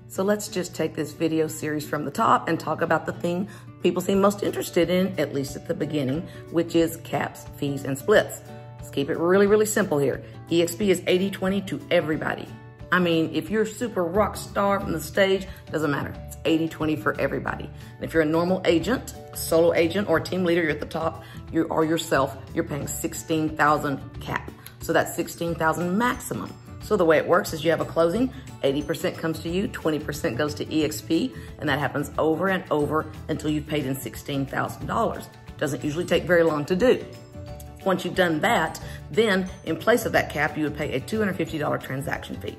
So let's just take this video series from the top and talk about the thing people seem most interested in, at least at the beginning, which is caps, fees, and splits. Let's keep it really, really simple here. eXp is 80-20 to everybody. I mean, if you're super rock star from the stage, doesn't matter. It's 80-20 for everybody. And if you're a normal agent, solo agent, or team leader, you're at the top, you are yourself, you're paying $16,000 cap. So that's $16,000 maximum. So the way it works is you have a closing, 80% comes to you, 20% goes to eXp, and that happens over and over until you've paid in $16,000. Doesn't usually take very long to do. Once you've done that, then in place of that cap, you would pay a $250 transaction fee.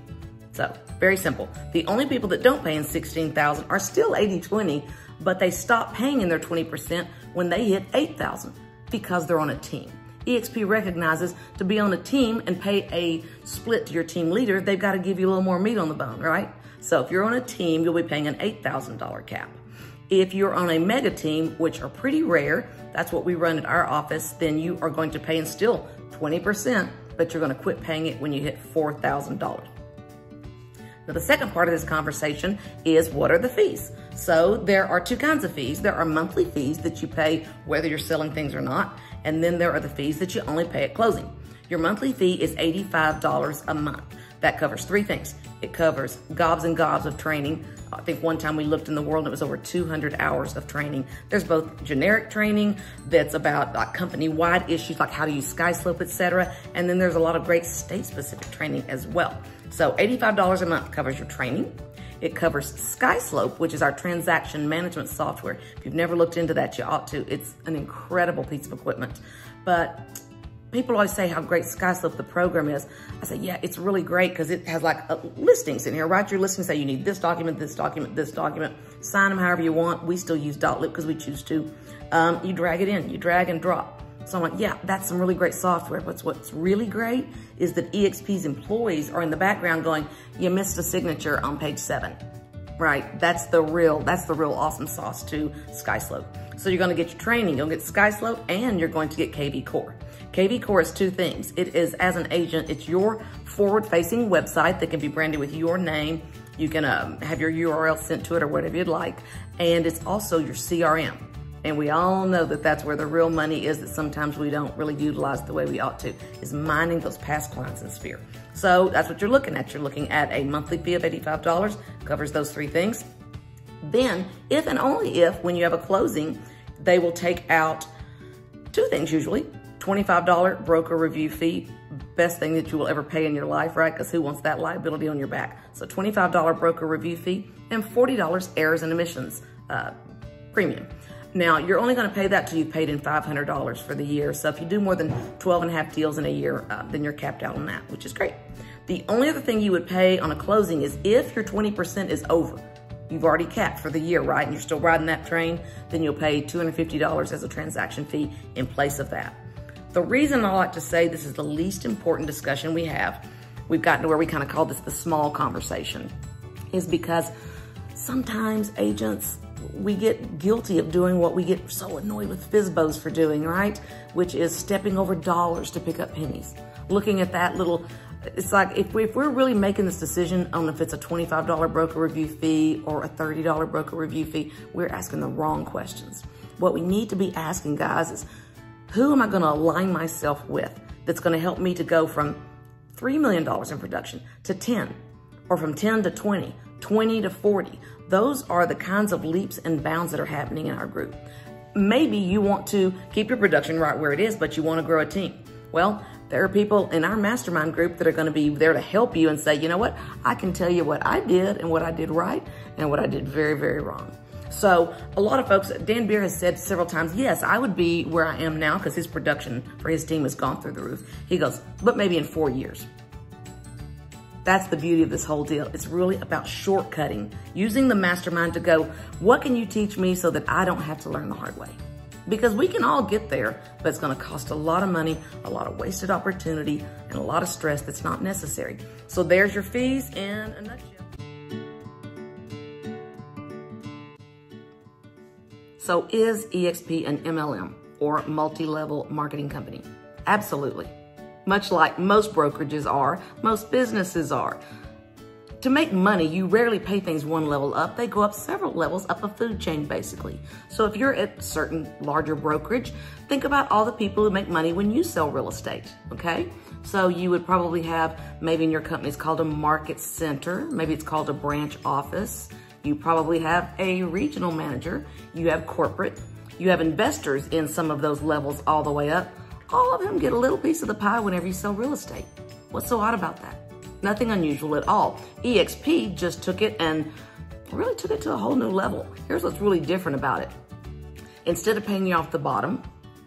So very simple. The only people that don't pay in $16,000 are still 80-20, but they stop paying in their 20% when they hit $8,000 because they're on a team. eXp recognizes to be on a team and pay a split to your team leader, they've got to give you a little more meat on the bone, right? So if you're on a team, you'll be paying an $8,000 cap. If you're on a mega team, which are pretty rare, that's what we run at our office, then you are going to pay in still 20%, but you're going to quit paying it when you hit $4,000. Now, the second part of this conversation is what are the fees? So there are two kinds of fees. There are monthly fees that you pay whether you're selling things or not, and then there are the fees that you only pay at closing. Your monthly fee is $85 a month. That covers three things. It covers gobs and gobs of training. I think one time we looked in the world and it was over 200 hours of training. There's both generic training that's about like company-wide issues like how to use SkySlope, etc. And then there's a lot of great state-specific training as well. So $85 a month covers your training. It covers SkySlope, which is our transaction management software. If you've never looked into that, you ought to. It's an incredible piece of equipment. But people always say how great SkySlope, the program is. I say, yeah, it's really great because it has like listings in here. Write your listing, say you need this document, this document, this document. Sign them however you want. We still use .lib because we choose to. You drag it in, you drag and drop. So I'm like, yeah, that's some really great software. But what's really great is that eXp's employees are in the background going, you missed a signature on page 7. Right, that's the real awesome sauce to SkySlope. So you're gonna get your training, you'll get SkySlope, and you're going to get KV Core. KV Core is two things. It is, as an agent, it's your forward-facing website that can be branded with your name. You can have your URL sent to it or whatever you'd like. And it's also your CRM. And we all know that that's where the real money is that sometimes we don't really utilize the way we ought to, is mining those past clients in Sphere. So that's what you're looking at. You're looking at a monthly fee of $85, covers those three things. Then, if and only if, when you have a closing, they will take out two things usually. $25 broker review fee, best thing that you will ever pay in your life, right? Because who wants that liability on your back? So $25 broker review fee and $40 errors and omissions premium. Now, you're only going to pay that till you've paid in $500 for the year. So if you do more than 12 and a half deals in a year, then you're capped out on that, which is great. The only other thing you would pay on a closing is if your 20% is over. You've already capped for the year, right? And you're still riding that train, then you'll pay $250 as a transaction fee in place of that. The reason I like to say this is the least important discussion we have, we've gotten to where we kind of call this the small conversation, is because sometimes agents, we get guilty of doing what we get so annoyed with FSBOs for doing, right? Which is stepping over dollars to pick up pennies. Looking at that little, it's like if we're really making this decision on if it's a $25 broker review fee or a $30 broker review fee, we're asking the wrong questions. What we need to be asking, guys, is who am I going to align myself with that's going to help me to go from $3 million in production to 10, or from 10 to 20, 20 to 40. Those are the kinds of leaps and bounds that are happening in our group. Maybe you want to keep your production right where it is, but you want to grow a team. Well, there are people in our mastermind group that are going to be there to help you and say, you know what, I can tell you what I did and what I did right and what I did very, very wrong. So a lot of folks, Dan Beer has said several times, yes, I would be where I am now because his production for his team has gone through the roof. He goes, but maybe in 4 years. That's the beauty of this whole deal. It's really about shortcutting, using the mastermind to go, what can you teach me so that I don't have to learn the hard way? Because we can all get there, but it's going to cost a lot of money, a lot of wasted opportunity, and a lot of stress that's not necessary. So there's your fees in a nutshell. So is eXp an MLM or multi-level marketing company? Absolutely. Much like most brokerages are, most businesses are. To make money, you rarely pay things one level up. They go up several levels up a food chain, basically. So if you're at a certain larger brokerage, think about all the people who make money when you sell real estate, okay? So you would probably have, maybe in your company, it's called a market center. Maybe it's called a branch office. You probably have a regional manager. You have corporate. You have investors in some of those levels all the way up. All of them get a little piece of the pie whenever you sell real estate. What's so odd about that? Nothing unusual at all. eXp just took it and really took it to a whole new level. Here's what's really different about it. Instead of paying you off the bottom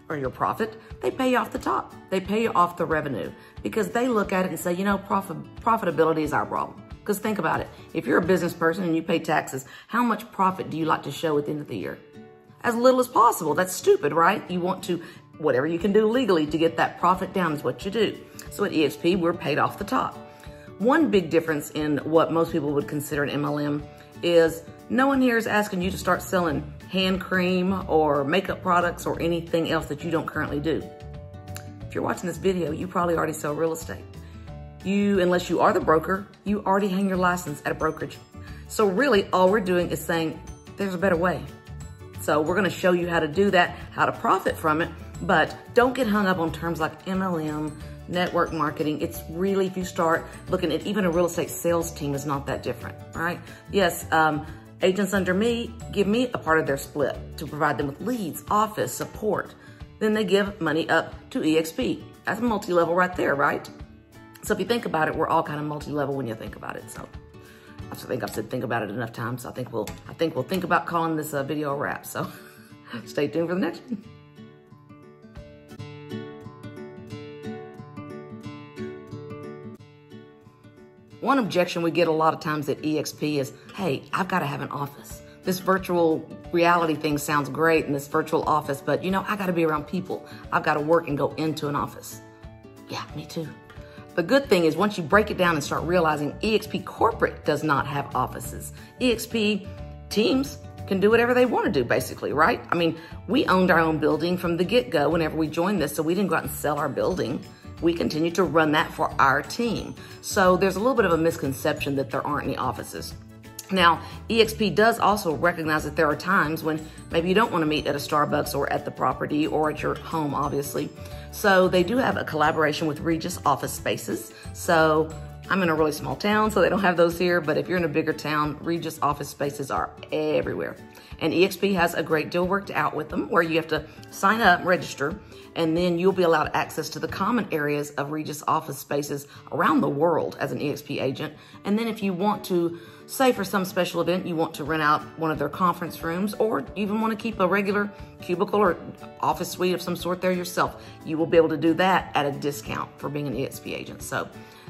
or your profit, they pay you off the top. They pay you off the revenue because they look at it and say, you know, profitability is our problem. Because think about it. If you're a business person and you pay taxes, how much profit do you like to show at the end of the year? As little as possible. That's stupid, right? You want to, whatever you can do legally to get that profit down is what you do. So at eXp, we're paid off the top. One big difference in what most people would consider an MLM is no one here is asking you to start selling hand cream or makeup products or anything else that you don't currently do. If you're watching this video, you probably already sell real estate. Unless you are the broker, you already hang your license at a brokerage. So really all we're doing is saying there's a better way. So we're gonna show you how to do that, how to profit from it, but don't get hung up on terms like MLM, network marketing. It's really, if you start looking at even a real estate sales team is not that different, right? Yes, agents under me give me a part of their split to provide them with leads, office, support. Then they give money up to eXp. That's multi-level right there, right? So if you think about it, we're all kind of multi-level when you think about it. So I think I've said think about it enough times. So I think we'll think about calling this video a wrap. So stay tuned for the next one. One objection we get a lot of times at eXp is, hey, I've got to have an office. This virtual reality thing sounds great in this virtual office, but you know, I got to be around people. I've got to work and go into an office. Yeah, me too. The good thing is once you break it down and start realizing eXp corporate does not have offices. eXp teams can do whatever they want to do, basically, right? I mean, we owned our own building from the get-go whenever we joined this, so we didn't go out and sell our building. We continue to run that for our team. So there's a little bit of a misconception that there aren't any offices. Now, eXp does also recognize that there are times when maybe you don't want to meet at a Starbucks or at the property or at your home, obviously. So they do have a collaboration with Regus Office Spaces. So I'm in a really small town, so they don't have those here, but if you're in a bigger town, Regus Office Spaces are everywhere. And eXp has a great deal worked out with them where you have to sign up, register, and then you'll be allowed access to the common areas of Regus Office Spaces around the world as an eXp agent. And then if you want to, say for some special event, you want to rent out one of their conference rooms or even want to keep a regular cubicle or office suite of some sort there yourself, you will be able to do that at a discount for being an eXp agent. So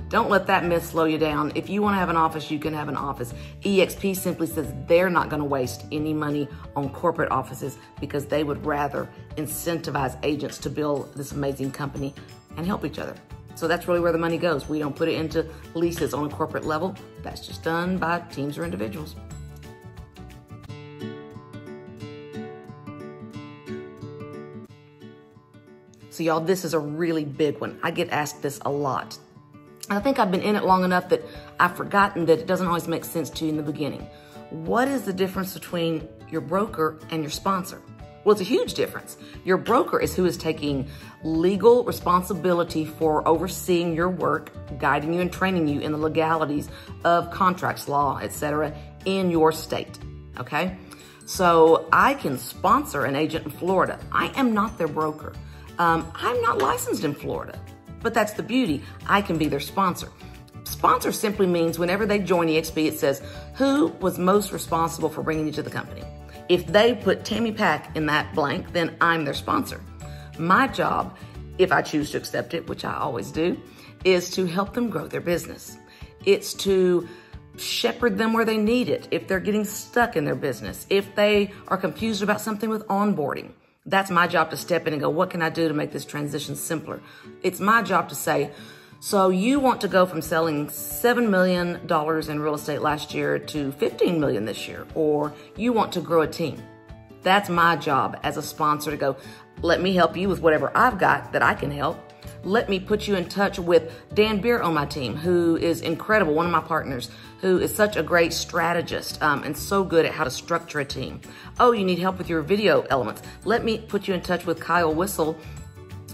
don't let that myth slow you down. If you want to have an office, you can have an office. eXp simply says they're not going to waste any money on corporate offices because they would rather incentivize agents to build this amazing company and help each other. So that's really where the money goes. We don't put it into leases on a corporate level. That's just done by teams or individuals. So y'all, this is a really big one. I get asked this a lot. I think I've been in it long enough that I've forgotten that it doesn't always make sense to you in the beginning. What is the difference between your broker and your sponsor? Well, it's a huge difference. Your broker is who is taking legal responsibility for overseeing your work, guiding you and training you in the legalities of contracts, law, etc. in your state, okay? So I can sponsor an agent in Florida. I am not their broker. I'm not licensed in Florida, but that's the beauty. I can be their sponsor. Sponsor simply means whenever they join eXp, it says, who was most responsible for bringing you to the company? If they put Tammy Pack in that blank, then I'm their sponsor. My job, if I choose to accept it, which I always do, is to help them grow their business. It's to shepherd them where they need it. If they're getting stuck in their business, if they are confused about something with onboarding, that's my job to step in and go, what can I do to make this transition simpler? It's my job to say, so you want to go from selling $7 million in real estate last year to $15 million this year, or you want to grow a team. That's my job as a sponsor to go, let me help you with whatever I've got that I can help. let me put you in touch with Dan Beer on my team, who is incredible, one of my partners, who is such a great strategist and so good at how to structure a team. Oh, you need help with your video elements. Let me put you in touch with Kyle Whistle,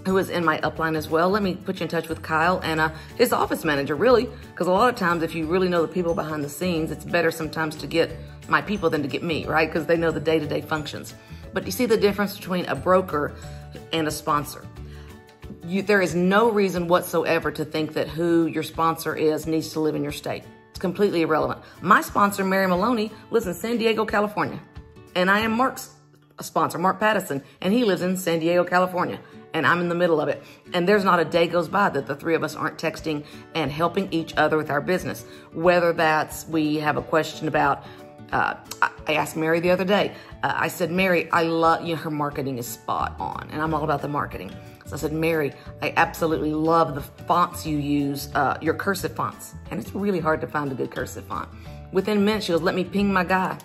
who is in my upline as well. Let me put you in touch with Kyle and his office manager, really, because a lot of times if you really know the people behind the scenes, it's better sometimes to get my people than to get me, right? Because they know the day-to-day functions. But you see the difference between a broker and a sponsor. There is no reason whatsoever to think that who your sponsor is needs to live in your state. It's completely irrelevant. My sponsor, Mary Maloney, lives in San Diego, California. And I am Mark's sponsor, Mark Pattison, and he lives in San Diego, California. And I'm in the middle of it. And there's not a day goes by that the three of us aren't texting and helping each other with our business. Whether that's we have a question about, I asked Mary the other day, I said, Mary, I love, her marketing is spot on. And I'm all about the marketing. So I said, Mary, I absolutely love the fonts you use, your cursive fonts. And it's really hard to find a good cursive font. Within minutes, she goes, let me ping my guy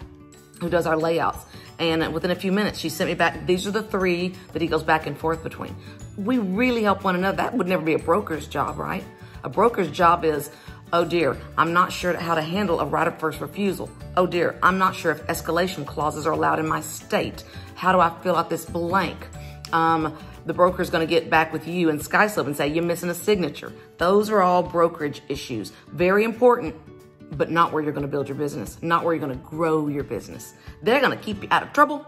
who does our layouts. And within a few minutes, she sent me back, these are the three that he goes back and forth between. We really help one another. That would never be a broker's job, right? A broker's job is, oh dear, I'm not sure how to handle a right of first refusal. Oh dear, I'm not sure if escalation clauses are allowed in my state. How do I fill out this blank? The broker's gonna get back with you and SkySlope and say, you're missing a signature. Those are all brokerage issues. Very important, but not where you're gonna build your business, not where you're gonna grow your business. They're gonna keep you out of trouble,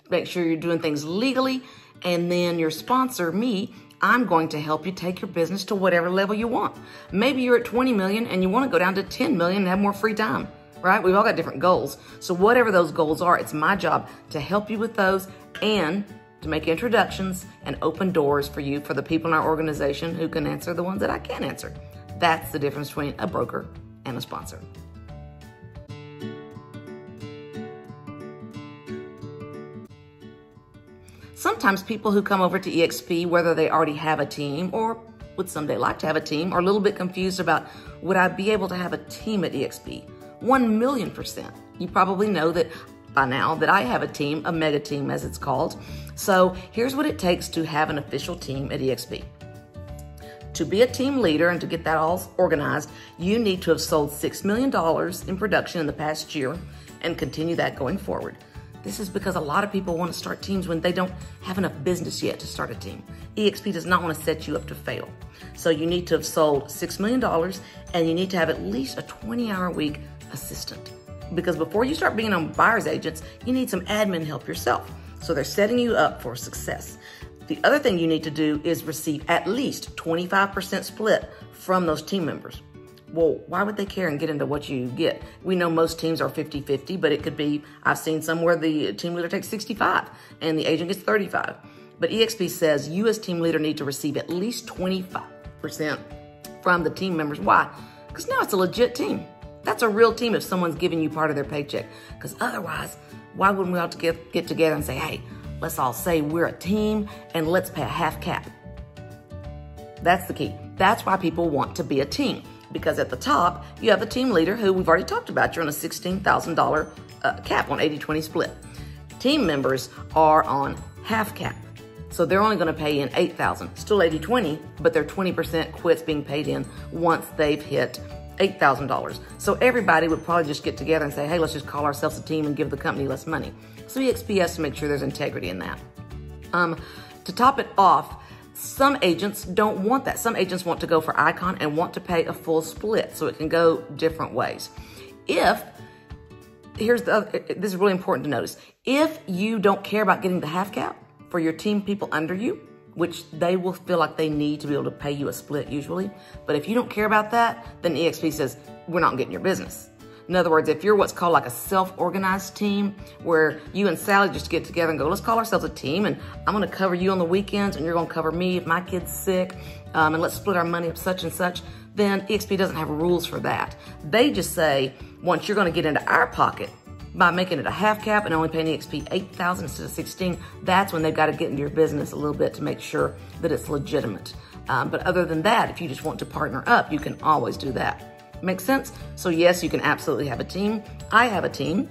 make sure you're doing things legally, and then your sponsor, me, I'm going to help you take your business to whatever level you want. Maybe you're at 20 million and you wanna go down to 10 million and have more free time, right? We've all got different goals. So whatever those goals are, it's my job to help you with those and to make introductions and open doors for you, for the people in our organization who can answer the ones that I can't answer. That's the difference between a broker and a sponsor. Sometimes people who come over to eXp, whether they already have a team or would someday like to have a team, are a little bit confused about, would I be able to have a team at eXp? 1,000,000%. You probably know that by now that I have a team, a mega team as it's called. So here's what it takes to have an official team at eXp. To be a team leader and to get that all organized, you need to have sold $6 million in production in the past year and continue that going forward. This is because a lot of people want to start teams when they don't have enough business yet to start a team. eXp does not want to set you up to fail. So you need to have sold $6 million and you need to have at least a 20-hour-a-week assistant. Because before you start being on buyer's agents, you need some admin help yourself. So they're setting you up for success. The other thing you need to do is receive at least 25% split from those team members. Well, why would they care and get into what you get? We know most teams are 50-50, but it could be, I've seen some where the team leader takes 65 and the agent gets 35. But eXp says you as team leader need to receive at least 25% from the team members. Why? Because now it's a legit team. That's a real team if someone's giving you part of their paycheck. Because otherwise, why wouldn't we all get together and say, hey, let's all say we're a team and let's pay a half cap. That's the key. That's why people want to be a team. Because at the top, you have a team leader who we've already talked about. You're on a $16,000 cap on 80-20 split. Team members are on half cap. So they're only gonna pay in $8,000, still 80-20, but their 20% quits being paid in once they've hit $8,000. So everybody would probably just get together and say, hey, let's just call ourselves a team and give the company less money. So eXp has to make sure there's integrity in that. To top it off, some agents don't want that. Some agents want to go for icon and want to pay a full split, so it can go different ways. This is really important to notice. If you don't care about getting the half cap for your team people under you, which they will feel like they need to be able to pay you a split usually. But if you don't care about that, then eXp says, we're not getting your business. In other words, if you're what's called like a self-organized team, where you and Sally just get together and go, let's call ourselves a team, and I'm gonna cover you on the weekends, and you're gonna cover me if my kid's sick, and let's split our money up such and such, then eXp doesn't have rules for that. They just say, once you're gonna get into our pocket, by making it a half cap and only paying eXp $8,000 instead of $16,000, that's when they've got to get into your business a little bit to make sure that it's legitimate. But other than that, if you just want to partner up, you can always do that. Make sense? So yes, you can absolutely have a team. I have a team.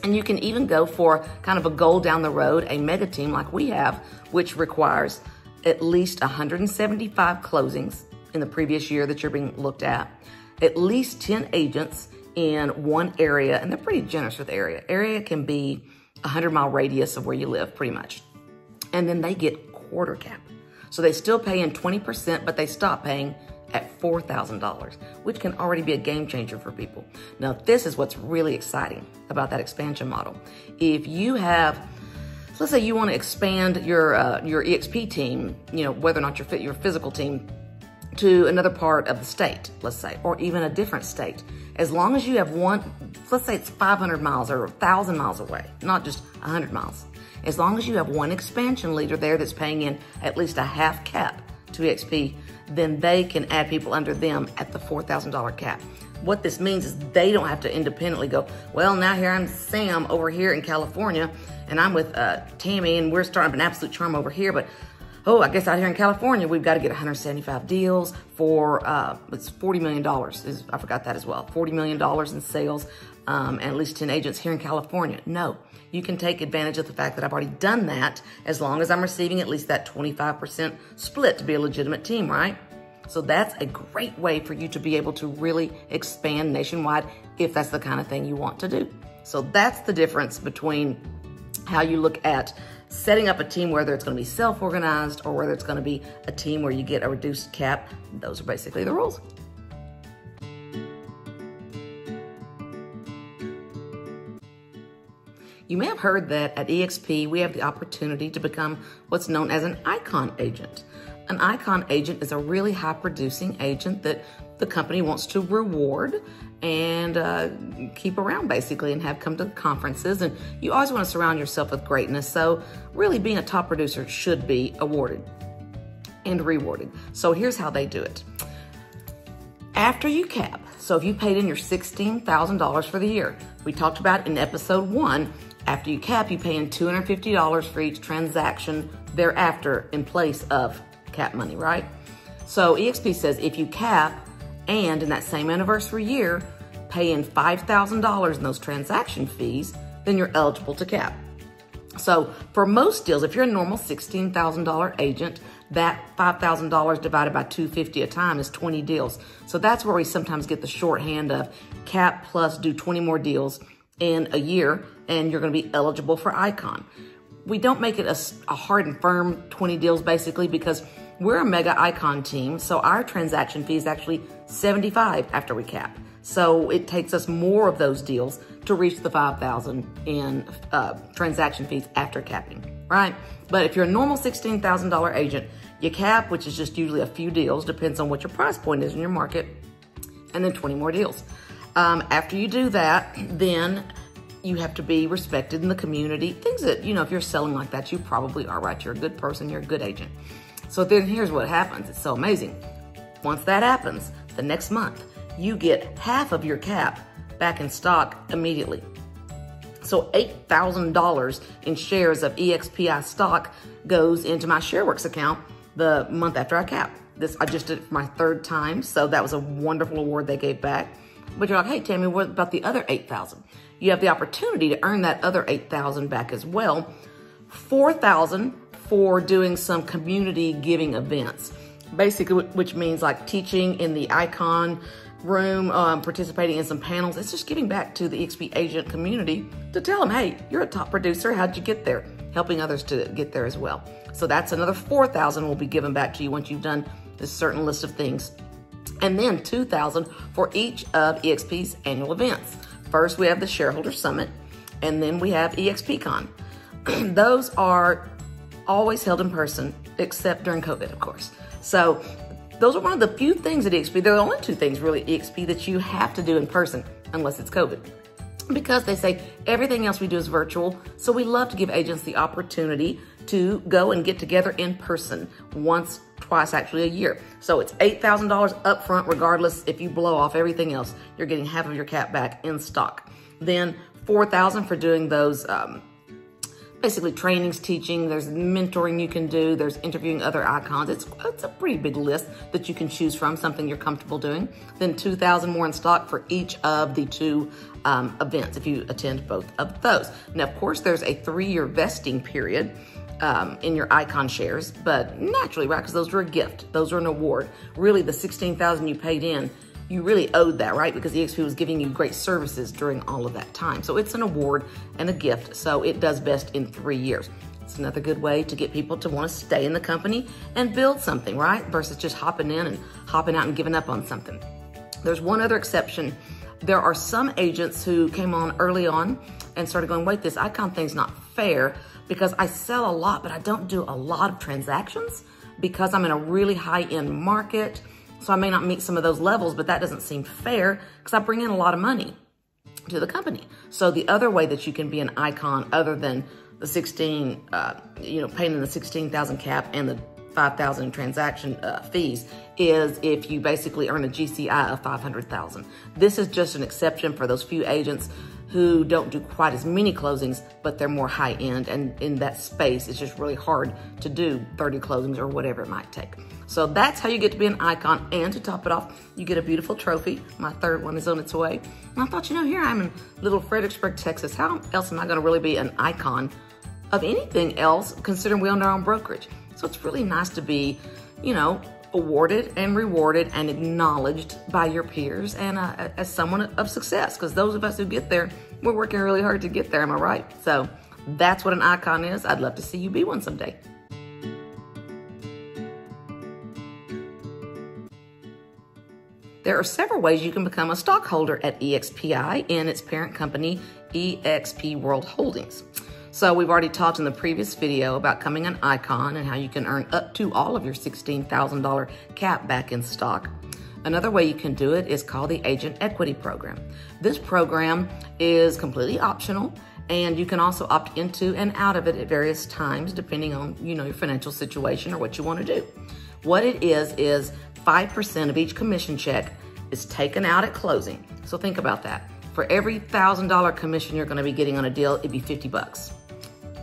And you can even go for kind of a goal down the road, a mega team like we have, which requires at least 175 closings in the previous year that you're being looked at least 10 agents in one area, and they're pretty generous with area. Area can be a 100-mile radius of where you live, pretty much. And then they get quarter cap. So they still pay in 20%, but they stop paying at $4,000, which can already be a game changer for people. Now, this is what's really exciting about that expansion model. If you have, let's say you want to expand your eXp team, whether or not your physical team, to another part of the state, let's say, or even a different state. As long as you have one, let's say it's 500 miles or 1,000 miles away, not just 100 miles. As long as you have one expansion leader there that's paying in at least a half cap to eXp, then they can add people under them at the $4,000 cap. What this means is they don't have to independently go, well, now here I'm Sam over here in California, and I'm with Tammy, and we're starting up an absolute charm over here, but oh, I guess out here in California, we've got to get 175 deals for, it's $40 million. I forgot that as well. $40 million in sales, and at least 10 agents here in California. No, you can take advantage of the fact that I've already done that as long as I'm receiving at least that 25% split to be a legitimate team, right? So that's a great way for you to be able to really expand nationwide if that's the kind of thing you want to do. So that's the difference between how you look at setting up a team, whether it's going to be self-organized or whether it's going to be a team where you get a reduced cap. Those are basically the rules. You may have heard that at eXp, we have the opportunity to become what's known as an icon agent. An icon agent is a really high-producing agent that the company wants to reward and keep around, basically, and have come to conferences. And you always want to surround yourself with greatness. So really being a top producer should be awarded and rewarded. So here's how they do it. After you cap, so if you paid in your $16,000 for the year, we talked about in episode 1, after you cap, you pay in $250 for each transaction thereafter in place of cap money, right? So eXp says if you cap and in that same anniversary year, pay in $5,000 in those transaction fees, then you're eligible to cap. So for most deals, if you're a normal $16,000 agent, that $5,000 divided by $250 a time is 20 deals. So that's where we sometimes get the shorthand of cap plus do 20 more deals in a year, and you're going to be eligible for Icon. We don't make it a hard and firm 20 deals basically because we're a mega Icon team, so our transaction fee is actually $75 after we cap. So it takes us more of those deals to reach the $5,000 in transaction fees after capping, right? But if you're a normal $16,000 agent, you cap, which is just usually a few deals, depends on what your price point is in your market, and then 20 more deals. After you do that, then you have to be respected in the community. Things that, if you're selling like that, you probably are, right? You're a good person, you're a good agent. So then here's what happens. It's so amazing. Once that happens, the next month, you get half of your cap back in stock immediately. So $8,000 in shares of eXp stock goes into my ShareWorks account the month after I cap. I just did it for my 3rd time, so that was a wonderful award they gave back. But you're like, hey, Tammy, what about the other $8,000? You have the opportunity to earn that other $8,000 back as well. $4,000 for doing some community giving events, basically, which means like teaching in the Icon room, participating in some panels. It's just giving back to the eXp agent community to tell them, hey, you're a top producer. How'd you get there? Helping others to get there as well. So that's another $4,000 will be given back to you once you've done this certain list of things. And then $2,000 for each of eXp's annual events. First, we have the Shareholder Summit, and then we have eXpCon. Those are always held in person, except during COVID, of course. So those are one of the few things at eXp. There are only 2 things really at eXp that you have to do in person unless it's COVID. Because they say everything else we do is virtual. So we love to give agents the opportunity to go and get together in person once, twice actually a year. So it's $8,000 up front, regardless if you blow off everything else, you're getting half of your cap back in stock. Then $4,000 for doing those basically trainings, teaching, there's mentoring you can do, there's interviewing other icons. It's a pretty big list that you can choose from, something you're comfortable doing. Then $2,000 more in stock for each of the 2 events if you attend both of those. Now, of course, there's a 3-year vesting period. in your icon shares, but naturally, right? Because those were a gift. Those were an award. Really, the $16,000 you paid in, you really owed that, right? Because eXp was giving you great services during all of that time. So it's an award and a gift. So it does best in 3 years. It's another good way to get people to want to stay in the company and build something, right? Versus just hopping in and hopping out and giving up on something. There's one other exception. There are some agents who came on early on and started going, wait, this icon thing's not fair because I sell a lot, but I don't do a lot of transactions because I'm in a really high-end market. So I may not meet some of those levels, but that doesn't seem fair because I bring in a lot of money to the company. So the other way that you can be an icon other than the paying in the 16,000 cap and the 5,000 transaction fees is if you basically earn a GCI of 500,000. This is just an exception for those few agents who don't do quite as many closings, but they're more high end. And in that space, it's just really hard to do 30 closings or whatever it might take. So that's how you get to be an icon. And to top it off, you get a beautiful trophy. My third one is on its way. And I thought, here I am in little Fredericksburg, Texas. How else am I going to really be an icon of anything else, considering we own our own brokerage? So it's really nice to be, awarded and rewarded and acknowledged by your peers and as someone of success. Because those of us who get there, we're working really hard to get there, am I right? So that's what an icon is. I'd love to see you be one someday. There are several ways you can become a stockholder at eXp in its parent company, eXp World Holdings. So we've already talked in the previous video about becoming an icon and how you can earn up to all of your $16,000 cap back in stock. Another way you can do it is called the Agent Equity Program. This program is completely optional, and you can also opt into and out of it at various times depending on, your financial situation or what you want to do. What it is 5% of each commission check is taken out at closing. So think about that. For every $1,000 commission you're going to be getting on a deal, it'd be 50 bucks.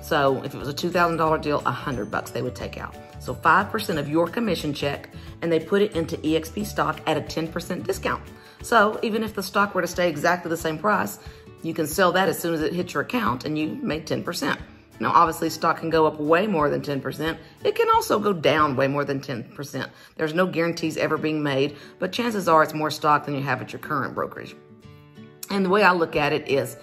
So if it was a $2,000 deal, 100 bucks they would take out. So 5% of your commission check, and they put it into eXp stock at a 10% discount. So even if the stock were to stay exactly the same price, you can sell that as soon as it hits your account and you made 10%. Now, obviously, stock can go up way more than 10%. It can also go down way more than 10%. There's no guarantees ever being made, but chances are it's more stock than you have at your current brokerage. And the way I look at it is,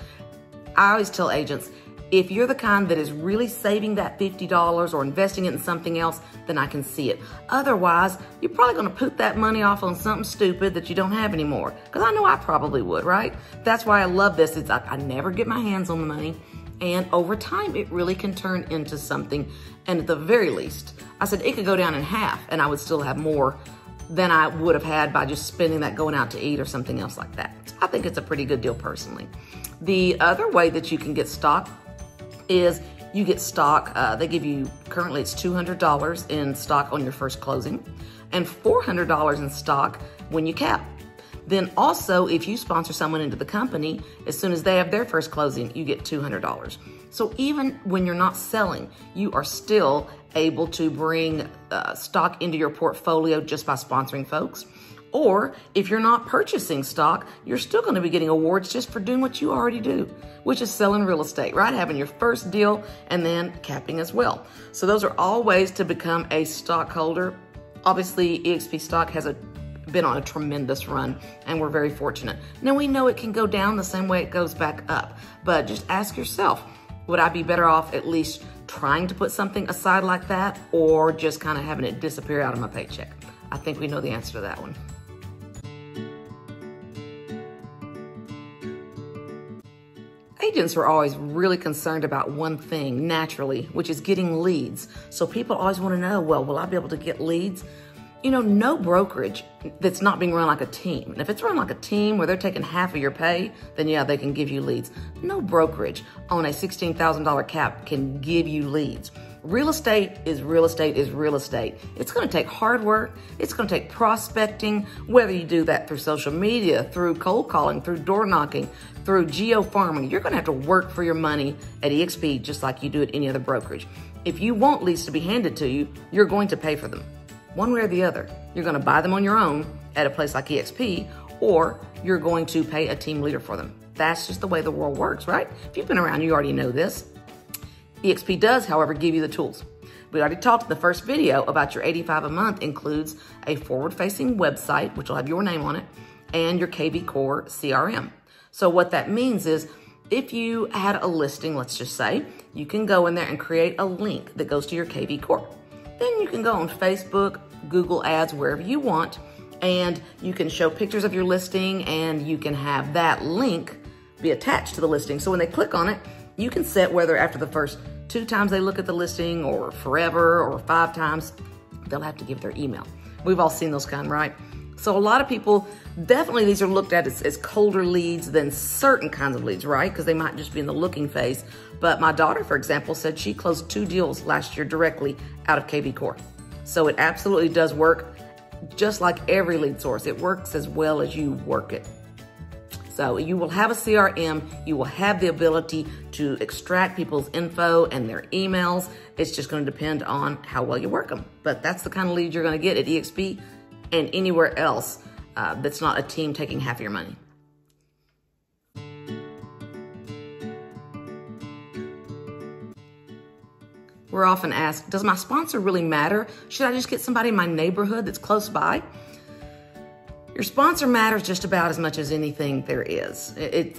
I always tell agents, if you're the kind that is really saving that $50 or investing it in something else, then I can see it. Otherwise, you're probably going to put that money off on something stupid that you don't have anymore. Because I know I probably would, right? That's why I love this. It's like I never get my hands on the money. And over time, it really can turn into something. And at the very least, I said it could go down in half and I would still have more than I would have had by just spending that going out to eat or something else like that. So I think it's a pretty good deal personally. The other way that you can get stock is you get stock. They give you, currently it's $200 in stock on your first closing and $400 in stock when you cap. Then also, if you sponsor someone into the company, as soon as they have their first closing, you get $200. So even when you're not selling, you are still able to bring stock into your portfolio just by sponsoring folks. Or if you're not purchasing stock, you're still going to be getting awards just for doing what you already do, which is selling real estate, right? Having your first deal and then capping as well. So those are all ways to become a stockholder. Obviously, eXp stock has been on a tremendous run and we're very fortunate. Now we know it can go down the same way it goes back up, but just ask yourself, would I be better off at least trying to put something aside like that or just kind of having it disappear out of my paycheck? I think we know the answer to that one. Agents are always really concerned about one thing naturally, which is getting leads. So people always want to know, well, will I be able to get leads? No brokerage that's not being run like a team. And if it's run like a team where they're taking half of your pay, then yeah, they can give you leads. No brokerage on a $16,000 cap can give you leads. Real estate is real estate is real estate. It's going to take hard work. It's going to take prospecting, whether you do that through social media, through cold calling, through door knocking, through geo-farming. You're going to have to work for your money at eXp just like you do at any other brokerage. If you want leads to be handed to you, you're going to pay for them. One way or the other. You're going to buy them on your own at a place like eXp, or you're going to pay a team leader for them. That's just the way the world works, right? If you've been around, you already know this. eXp does, however, give you the tools. We already talked in the first video about your $85 a month includes a forward-facing website, which will have your name on it, and your KV Core CRM. So what that means is if you had a listing, let's just say, you can go in there and create a link that goes to your KV Core. Then you can go on Facebook, Google Ads, wherever you want, and you can show pictures of your listing and you can have that link be attached to the listing. So when they click on it, you can set whether after the first 2 times they look at the listing or forever or 5 times, they'll have to give their email. We've all seen those kind, right? So a lot of people, definitely these are looked at as colder leads than certain kinds of leads, right? Because they might just be in the looking phase. But my daughter, for example, said she closed 2 deals last year directly out of KV Core. So it absolutely does work. Just like every lead source, it works as well as you work it. So you will have a CRM, you will have the ability to extract people's info and their emails. It's just going to depend on how well you work them. But that's the kind of lead you're going to get at eXp and anywhere else that's not a team taking half of your money. We're often asked, does my sponsor really matter? Should I just get somebody in my neighborhood that's close by? Your sponsor matters just about as much as anything there is.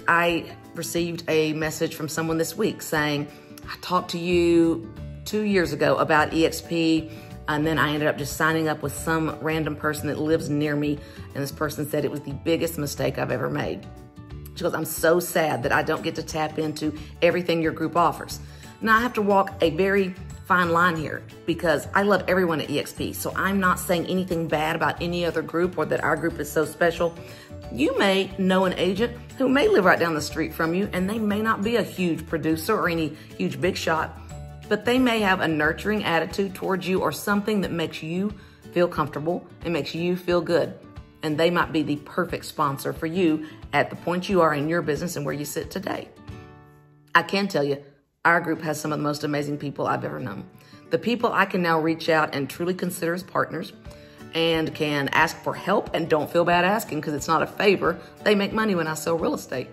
I received a message from someone this week saying, I talked to you 2 years ago about eXp, and then I ended up just signing up with some random person that lives near me, and this person said it was the biggest mistake I've ever made. She goes, I'm so sad that I don't get to tap into everything your group offers. Now I have to walk a very fine line here because I love everyone at eXp. So I'm not saying anything bad about any other group or that our group is so special. You may know an agent who may live right down the street from you and they may not be a huge producer or any huge big shot, but they may have a nurturing attitude towards you or something that makes you feel comfortable and makes you feel good. And they might be the perfect sponsor for you at the point you are in your business and where you sit today. I can tell you, our group has some of the most amazing people I've ever known. The people I can now reach out and truly consider as partners and can ask for help and don't feel bad asking because it's not a favor. They make money when I sell real estate.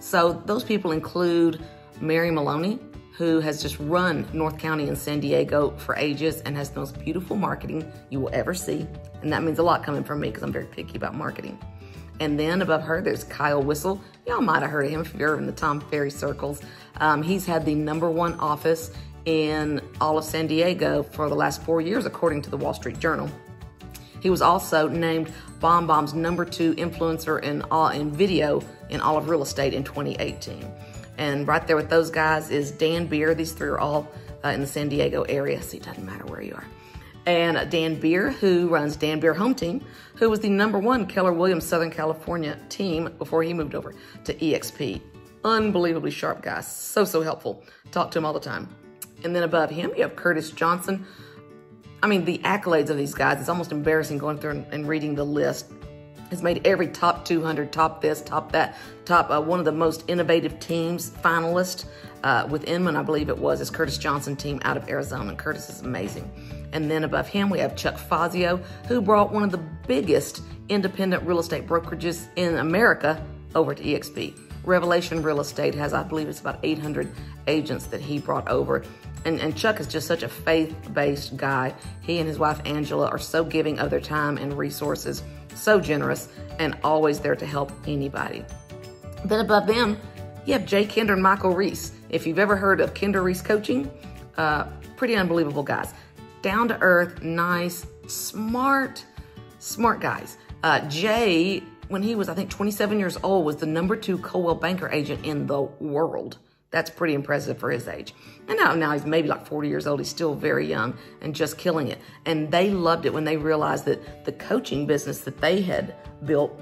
So those people include Mary Maloney, who has just run North County and San Diego for ages and has the most beautiful marketing you will ever see. And that means a lot coming from me because I'm very picky about marketing. And then above her, there's Kyle Whistle. Y'all might have heard of him if you're in the Tom Ferry circles. He's had the #1 office in all of San Diego for the last 4 years, according to the Wall Street Journal. He was also named BombBomb's #2 influencer in video in all of real estate in 2018. And right there with those guys is Dan Beer. These 3 are all in the San Diego area, so it doesn't matter where you are. And Dan Beer, who runs Dan Beer Home Team, who was the #1 Keller Williams Southern California team before he moved over to eXp. Unbelievably sharp guy, so helpful. Talk to him all the time. And then above him, you have Curtis Johnson. I mean, the accolades of these guys, it's almost embarrassing going through and reading the list. Has made every top 200, top this, top that, top one of the most innovative teams, finalist with Inman, I believe it was, is Curtis Johnson team out of Arizona. And Curtis is amazing. And then above him, we have Chuck Fazio, who brought one of the biggest independent real estate brokerages in America over to eXp. Revelation Real Estate has, I believe it's about 800 agents that he brought over. And Chuck is just such a faith-based guy. He and his wife, Angela, are so giving of their time and resources, so generous, and always there to help anybody. Then above them, you have Jay Kinder and Michael Reese. If you've ever heard of Kinder Reese Coaching, pretty unbelievable guys. Down to earth, nice, smart guys. Jay, when he was, I think, 27 years old, was the #2 Coldwell Banker agent in the world. That's pretty impressive for his age. And now he's maybe like 40 years old. He's still very young and just killing it. And they loved it when they realized that the coaching business that they had built,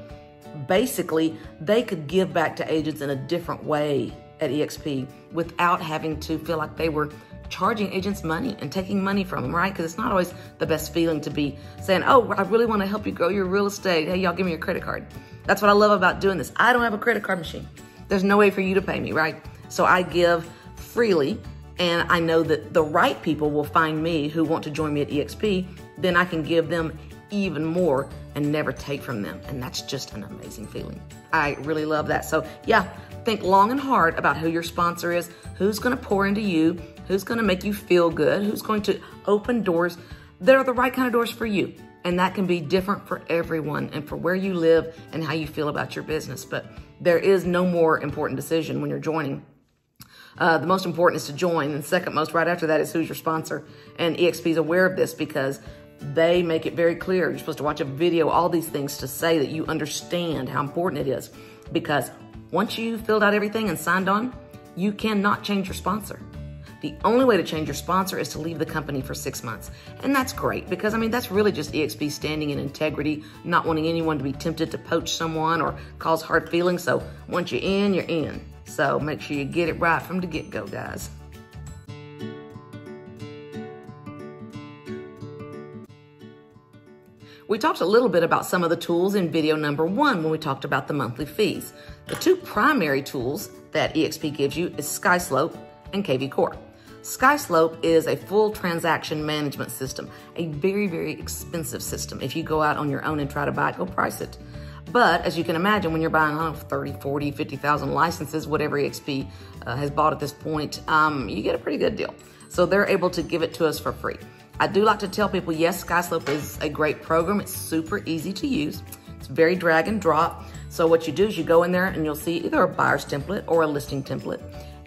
basically, they could give back to agents in a different way at eXp without having to feel like they were charging agents money and taking money from them, right? Because it's not always the best feeling to be saying, oh, I really want to help you grow your real estate. Hey, y'all give me your credit card. That's what I love about doing this. I don't have a credit card machine. There's no way for you to pay me, right? So I give freely, and I know that the right people will find me who want to join me at eXp. Then I can give them even more and never take from them. And that's just an amazing feeling. I really love that. So yeah, think long and hard about who your sponsor is, who's going to pour into you, who's going to make you feel good, who's going to open doors that are the right kind of doors for you. And that can be different for everyone and for where you live and how you feel about your business. But there is no more important decision when you're joining. The most important is to join, and second most right after that is who's your sponsor. And eXp is aware of this because they make it very clear. You're supposed to watch a video, all these things to say that you understand how important it is. Because once you filled out everything and signed on, you cannot change your sponsor. The only way to change your sponsor is to leave the company for 6 months. And that's great because, I mean, that's really just eXp standing in integrity, not wanting anyone to be tempted to poach someone or cause hard feelings. So once you're in, you're in. So make sure you get it right from the get-go, guys. We talked a little bit about some of the tools in video number 1 when we talked about the monthly fees. The 2 primary tools that eXp gives you is SkySlope and KV Core. SkySlope is a full transaction management system, a very, very expensive system. If you go out on your own and try to buy it, go price it. But as you can imagine, when you're buying 30, 40, 50,000 licenses, whatever eXp has bought at this point, you get a pretty good deal. So they're able to give it to us for free. I do like to tell people, yes, SkySlope is a great program. It's super easy to use. It's very drag and drop. So what you do is you go in there and you'll see either a buyer's template or a listing template.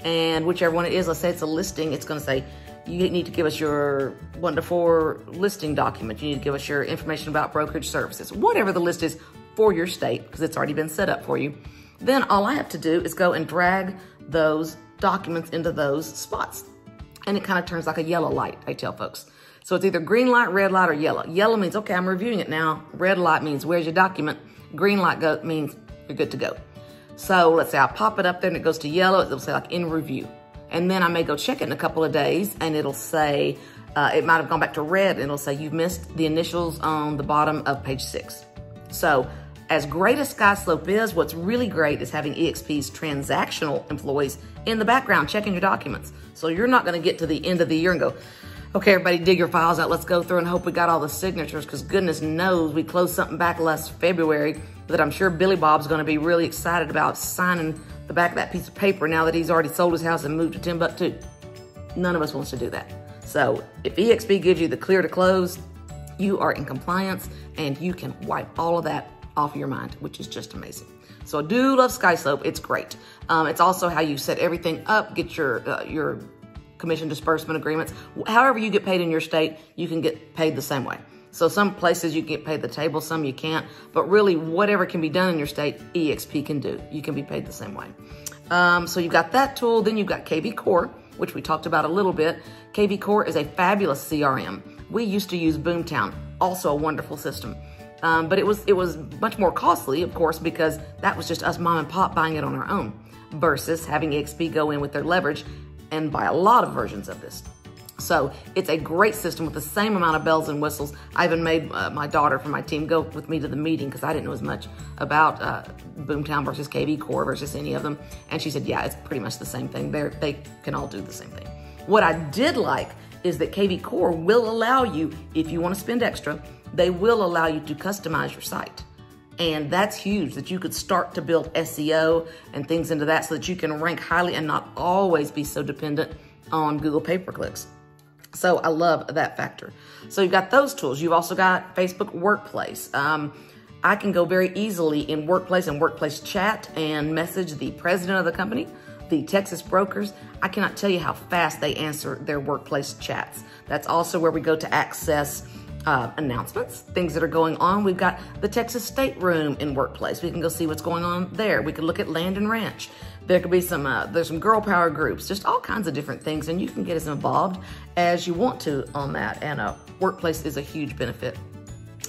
And whichever one it is, let's say it's a listing, it's going to say, you need to give us your 1 to 4 listing document. You need to give us your information about brokerage services, whatever the list is for your state, because it's already been set up for you. Then all I have to do is go and drag those documents into those spots. And it kind of turns like a yellow light, I tell folks. So it's either green light, red light, or yellow. Yellow means, okay, I'm reviewing it now. Red light means, where's your document? Green light means you're good to go. So let's say I pop it up there and it goes to yellow. It'll say like in review. And then I may go check it in a couple of days and it'll say, it might have gone back to red and it'll say you've missed the initials on the bottom of page 6. So as great as SkySlope is, what's really great is having eXp's transactional employees in the background checking your documents. So you're not going to get to the end of the year and go, okay, everybody dig your files out. Let's go through and hope we got all the signatures, because goodness knows we closed something back last February that I'm sure Billy Bob's going to be really excited about signing the back of that piece of paper now that he's already sold his house and moved to Timbuktu. None of us wants to do that. So if eXp gives you the clear to close, you are in compliance and you can wipe all of that off your mind, which is just amazing. So I do love SkySlope. It's great. It's also how you set everything up, get your commission disbursement agreements. However you get paid in your state, you can get paid the same way. So some places you get paid the table, some you can't, but really whatever can be done in your state, eXp can do. You can be paid the same way. So you've got that tool, then you've got KV Core, which we talked about a little bit. KV Core is a fabulous CRM. We used to use Boomtown, also a wonderful system. But it was much more costly, of course, because that was just us mom and pop buying it on our own versus having eXp go in with their leverage and buy a lot of versions of this. So it's a great system with the same amount of bells and whistles. I even made my daughter from my team go with me to the meeting because I didn't know as much about Boomtown versus KV Core versus any of them. And she said, yeah, it's pretty much the same thing. They can all do the same thing. What I did like is that KV Core will allow you, if you want to spend extra, they will allow you to customize your site. And that's huge, that you could start to build SEO and things into that so that you can rank highly and not always be so dependent on Google pay-per-clicks. So I love that factor. So you've got those tools. You've also got Facebook Workplace. I can go very easily in Workplace and Workplace chat and message the president of the company, the Texas brokers. I cannot tell you how fast they answer their Workplace chats. That's also where we go to access announcements, things that are going on. We've got the Texas State Room in Workplace. We can go see what's going on there. We can look at Land and Ranch. There could be there's some girl power groups, just all kinds of different things, and you can get as involved as you want to on that. And Workplace is a huge benefit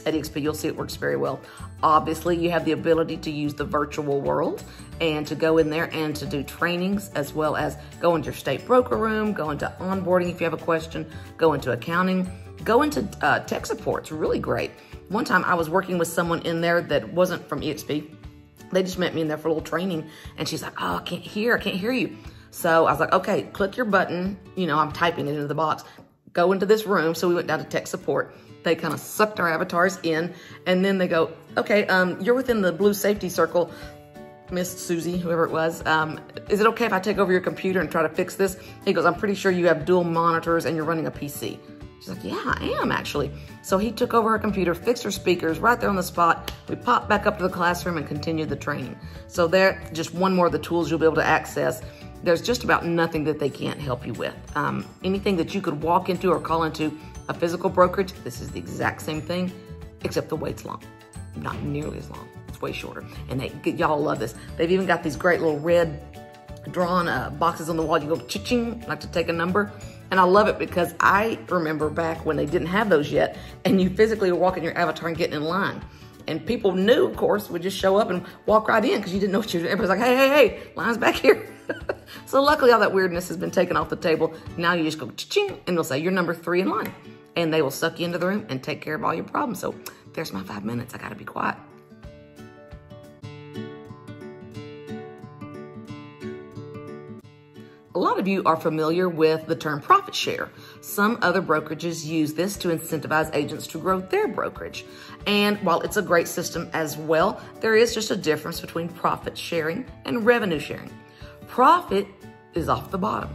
at eXp. You'll see it works very well. Obviously, you have the ability to use the virtual world and to go in there and to do trainings, as well as go into your state broker room, go into onboarding if you have a question, go into accounting, go into tech support. It's really great. One time I was working with someone in there that wasn't from eXp. They just met me in there for a little training, and she's like, oh, I can't hear you. So I was like, okay, click your button. You know, I'm typing it into the box. Go into this room. So we went down to tech support. They kind of sucked our avatars in, and then they go, okay, you're within the blue safety circle. Miss Susie, whoever it was, is it okay if I take over your computer and try to fix this? He goes, I'm pretty sure you have dual monitors and you're running a PC. She's like, yeah, I am actually. So he took over her computer, fixed her speakers right there on the spot. We popped back up to the classroom and continued the training. So there, just one more of the tools you'll be able to access. There's just about nothing that they can't help you with. Anything that you could walk into or call into a physical brokerage, this is the exact same thing, except the wait's long. Not nearly as long. It's way shorter. And y'all love this. They've even got these great little red drawn boxes on the wall. You go cha-ching, like to take a number. And I love it because I remember back when they didn't have those yet, and you physically were walking your avatar and getting in line. And people knew, of course, would just show up and walk right in because you didn't know what you were doing. Everybody's like, hey, line's back here. So luckily all that weirdness has been taken off the table. Now you just go cha-ching, and they'll say, you're number 3 in line. And they will suck you into the room and take care of all your problems. So there's my 5 minutes. I gotta be quiet. A lot of you are familiar with the term profit share. Some other brokerages use this to incentivize agents to grow their brokerage. And while it's a great system as well, there is just a difference between profit sharing and revenue sharing. Profit is off the bottom.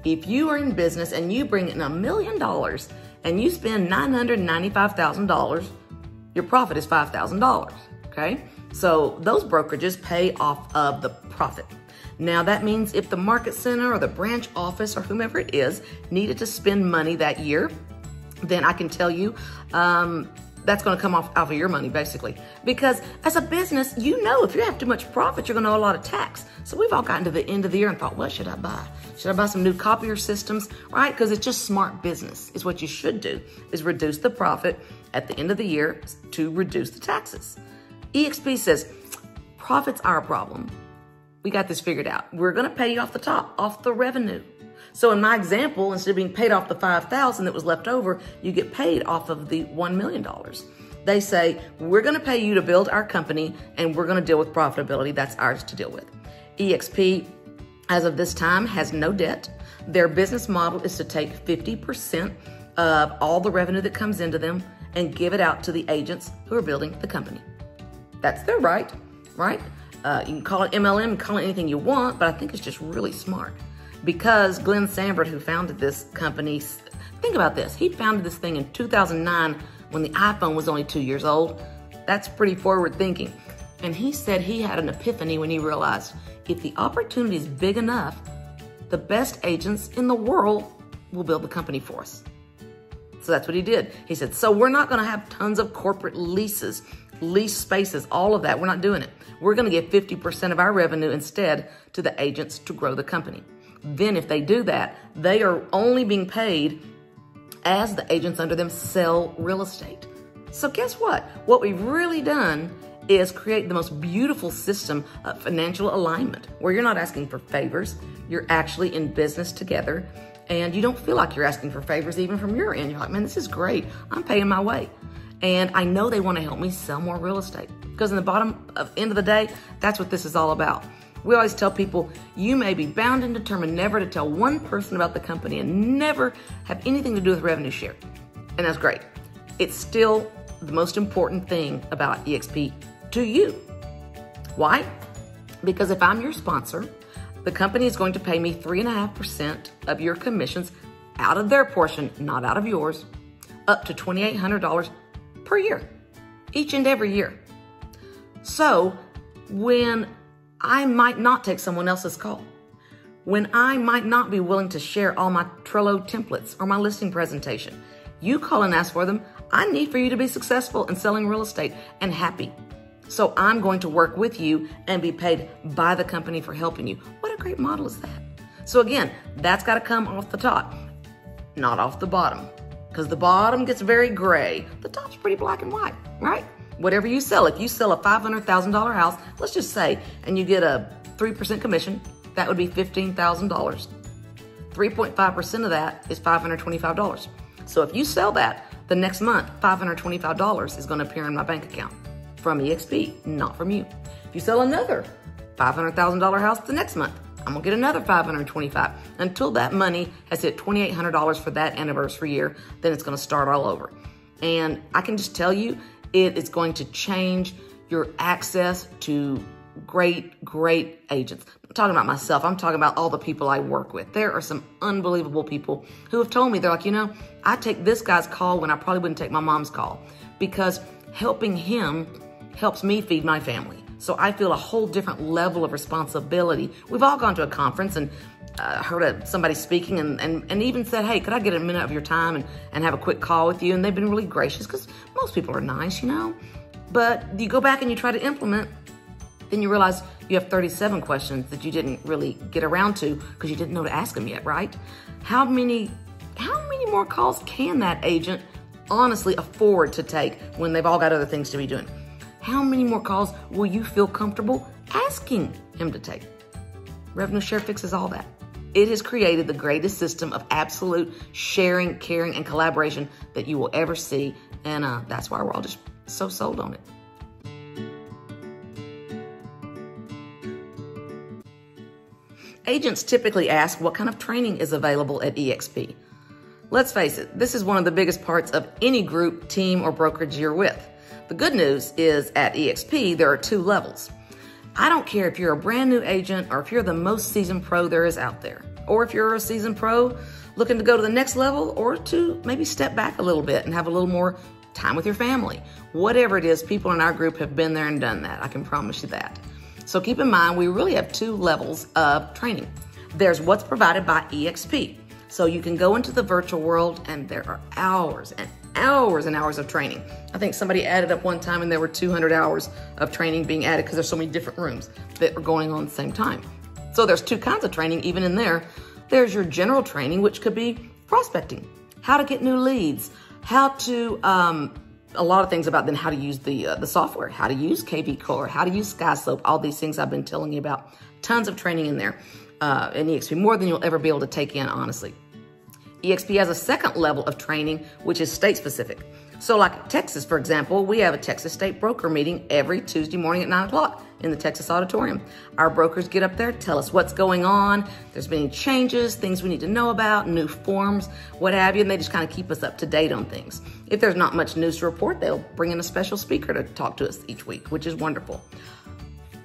If you are in business and you bring in $1 million and you spend $995,000, your profit is $5,000, okay? So those brokerages pay off of the profit. Now that means if the market center or the branch office or whomever it is needed to spend money that year, then I can tell you that's going to come off of your money basically. Because as a business, you know if you have too much profit, you're going to owe a lot of tax. So we've all gotten to the end of the year and thought, what should I buy? Should I buy some new copier systems? Right? Because it's just smart business is what you should do, is reduce the profit at the end of the year to reduce the taxes. eXp says, profit's our problem. We got this figured out. We're going to pay you off the top, off the revenue. So in my example, instead of being paid off the $5,000 that was left over, you get paid off of the $1 million. They say, we're going to pay you to build our company and we're going to deal with profitability. That's ours to deal with. eXp, as of this time, has no debt. Their business model is to take 50% of all the revenue that comes into them and give it out to the agents who are building the company. That's their right? You can call it MLM, call it anything you want, but I think it's just really smart. Because Glenn Sanford, who founded this company, think about this. He founded this thing in 2009 when the iPhone was only 2 years old. That's pretty forward thinking. And he said he had an epiphany when he realized if the opportunity is big enough, the best agents in the world will build the company for us. So that's what he did. He said, so we're not gonna have tons of corporate leases, lease spaces, all of that. We're not doing it. We're gonna give 50% of our revenue instead to the agents to grow the company. Then if they do that, they are only being paid as the agents under them sell real estate. So guess what? What we've really done is create the most beautiful system of financial alignment where you're not asking for favors. You're actually in business together and you don't feel like you're asking for favors even from your end. You're like, man, this is great. I'm paying my way. And I know they want to help me sell more real estate because in the end of the day, that's what this is all about. We always tell people, you may be bound and determined never to tell one person about the company and never have anything to do with revenue share. And that's great. It's still the most important thing about eXp to you. Why? Because if I'm your sponsor, the company is going to pay me 3.5% of your commissions out of their portion, not out of yours, up to $2,800 per year, each and every year. So when I might not take someone else's call, when I might not be willing to share all my Trello templates or my listing presentation, you call and ask for them. I need for you to be successful in selling real estate and happy. So I'm going to work with you and be paid by the company for helping you. What a great model is that? So again, that's got to come off the top, not off the bottom, because the bottom gets very gray. The top's pretty black and white, right? Whatever you sell, if you sell a $500,000 house, let's just say, and you get a 3% commission, that would be $15,000. 3.5% of that is $525. So if you sell that, the next month, $525 is going to appear in my bank account from eXp, not from you. If you sell another $500,000 house the next month, I'm gonna get another $525 until that money has hit $2,800 for that anniversary year. Then it's gonna start all over. And I can just tell you, it is going to change your access to great agents. I'm talking about myself. I'm talking about all the people I work with. There are some unbelievable people who have told me, they're like, I take this guy's call when I probably wouldn't take my mom's call, because helping him helps me feed my family. So I feel a whole different level of responsibility. We've all gone to a conference and heard somebody speaking and even said, hey, could I get a minute of your time and have a quick call with you? And they've been really gracious, because most people are nice, But you go back and you try to implement, then you realize you have 37 questions that you didn't really get around to because you didn't know to ask them yet, right? How many more calls can that agent honestly afford to take when they've all got other things to be doing? How many more calls will you feel comfortable asking him to take? Revenue share fixes all that. It has created the greatest system of absolute sharing, caring, and collaboration that you will ever see. And that's why we're all just so sold on it. Agents typically ask what kind of training is available at eXp. Let's face it, this is one of the biggest parts of any group, team, or brokerage you're with. The good news is at eXp, there are 2 levels. I don't care if you're a brand new agent or if you're the most seasoned pro there is out there, or if you're a seasoned pro looking to go to the next level or to maybe step back a little bit and have a little more time with your family. Whatever it is, people in our group have been there and done that. I can promise you that. So keep in mind, we really have 2 levels of training. There's what's provided by eXp. So you can go into the virtual world and there are hours and hours and hours of training. I think somebody added up one time and there were 200 hours of training being added because there's so many different rooms that are going on at the same time. So there's 2 kinds of training even in there. There's your general training, which could be prospecting, how to get new leads, how to, a lot of things about then how to use the software, how to use KV Core, how to use SkySlope, all these things I've been telling you about. Tons of training in there in eXp, more than you'll ever be able to take in, honestly. eXp has a second level of training, which is state specific. So like Texas, for example, we have a Texas state broker meeting every Tuesday morning at 9 o'clock in the Texas auditorium. Our brokers get up there, tell us what's going on. There's been any changes, things we need to know about, new forms, what have you, and they just kind of keep us up to date on things. If there's not much news to report, they'll bring in a special speaker to talk to us each week, which is wonderful.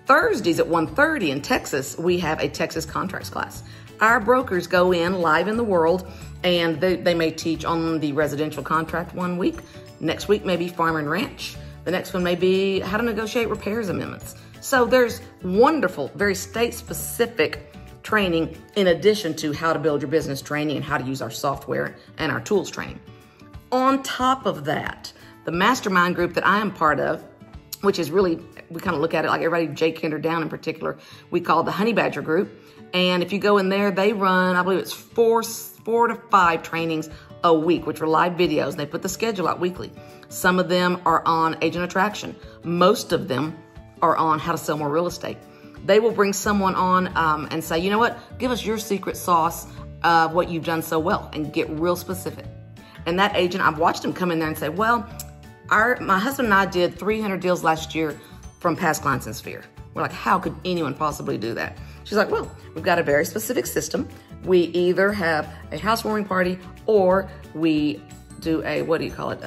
Thursdays at 1:30 in Texas, we have a Texas contracts class. Our brokers go in live in the world, and they may teach on the residential contract one week. Next week may be farm and ranch. The next one may be how to negotiate repairs amendments. So there's wonderful, very state-specific training in addition to how to build your business training and how to use our software and our tools training. On top of that, the mastermind group that I am part of, which is really, we kind of look at it like everybody, Jake Kinder Down in particular, we call the Honey Badger group. And if you go in there, they run, I believe it's four to five trainings a week, which are live videos. They put the schedule out weekly. Some of them are on agent attraction. Most of them are on how to sell more real estate. They will bring someone on and say, you know what, give us your secret sauce of what you've done so well, and get real specific. And that agent, I've watched him come in there and say, well, my husband and I did 300 deals last year from past clients in Sphere. We're like, how could anyone possibly do that? She's like, well, we've got a very specific system. We either have a housewarming party or we do a, what do you call it?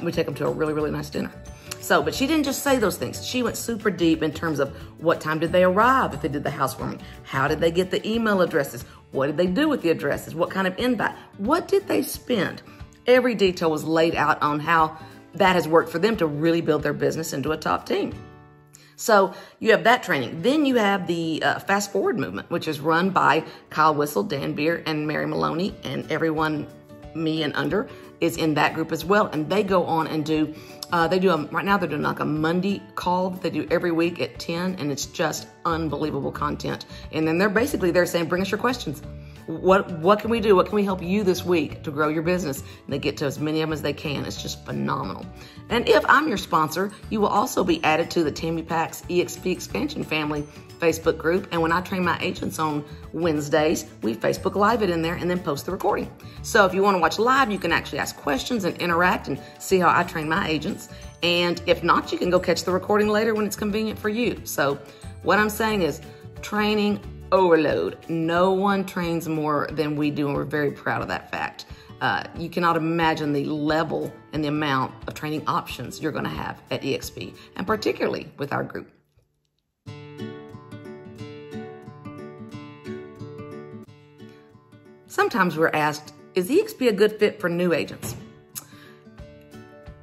We take them to a really, really nice dinner. So, but she didn't just say those things. She went super deep in terms of what time did they arrive if they did the housewarming? How did they get the email addresses? What did they do with the addresses? What kind of invite? What did they spend? Every detail was laid out on how that has worked for them to really build their business into a top team. So you have that training. Then you have the Fast Forward movement, which is run by Kyle Whistle, Dan Beer, and Mary Maloney, and everyone, me and under, is in that group as well. And they go on and do, right now they're doing like a Monday call that they do every week at 10, and it's just unbelievable content. And then they're saying, bring us your questions. What can we do? What can we help you this week to grow your business? And they get to as many of them as they can. It's just phenomenal. And if I'm your sponsor, you will also be added to the Tammy Pack's eXp Expansion Family Facebook group. And when I train my agents on Wednesdays, we Facebook Live it in there and then post the recording. So if you want to watch live, you can actually ask questions and interact and see how I train my agents. And if not, you can go catch the recording later when it's convenient for you. So what I'm saying is training overload. No one trains more than we do, and we're very proud of that fact. You cannot imagine the level and the amount of training options you're going to have at eXp, and particularly with our group. Sometimes we're asked, is eXp a good fit for new agents?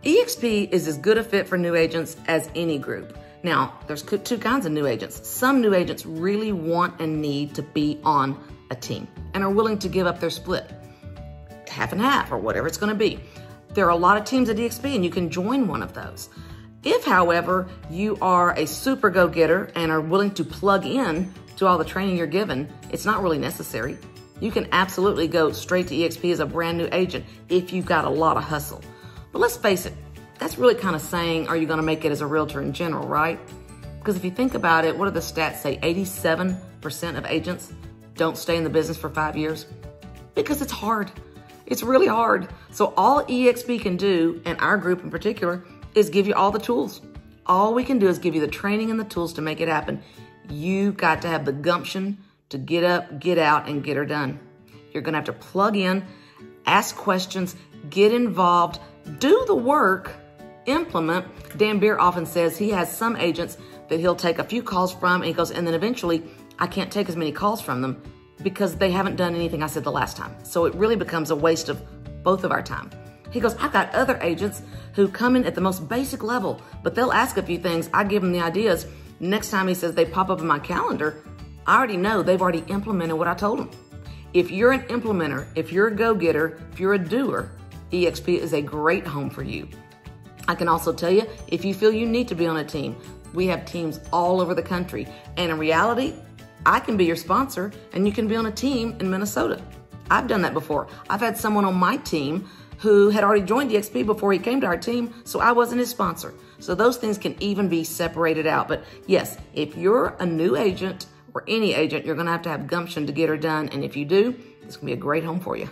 eXp is as good a fit for new agents as any group. Now, there's two kinds of new agents. Some new agents really want and need to be on a team and are willing to give up their split, half and half or whatever it's gonna be. There are a lot of teams at eXp and you can join one of those. If, however, you are a super go-getter and are willing to plug in to all the training you're given, it's not really necessary. You can absolutely go straight to eXp as a brand new agent if you've got a lot of hustle. But let's face it, that's really kind of saying, are you gonna make it as a realtor in general, right? Because if you think about it, what do the stats say? 87% of agents don't stay in the business for 5 years because it's hard. It's really hard. So all eXp can do, and our group in particular, is give you all the tools. All we can do is give you the training and the tools to make it happen. You've got to have the gumption to get up, get out, and get her done. You're gonna have to plug in, ask questions, get involved, do the work, implement. Dan Beer often says he has some agents that he'll take a few calls from, and he goes, and then eventually I can't take as many calls from them because they haven't done anything I said the last time. So it really becomes a waste of both of our time. He goes, I've got other agents who come in at the most basic level, but they'll ask a few things. I give them the ideas. Next time he says they pop up in my calendar, I already know they've already implemented what I told them. If you're an implementer, if you're a go-getter, if you're a doer, eXp is a great home for you. I can also tell you, if you feel you need to be on a team, we have teams all over the country. And in reality, I can be your sponsor and you can be on a team in Minnesota. I've done that before. I've had someone on my team who had already joined eXp before he came to our team, so I wasn't his sponsor. So those things can even be separated out. But yes, if you're a new agent or any agent, you're gonna have to have gumption to get her done. And if you do, it's gonna be a great home for you.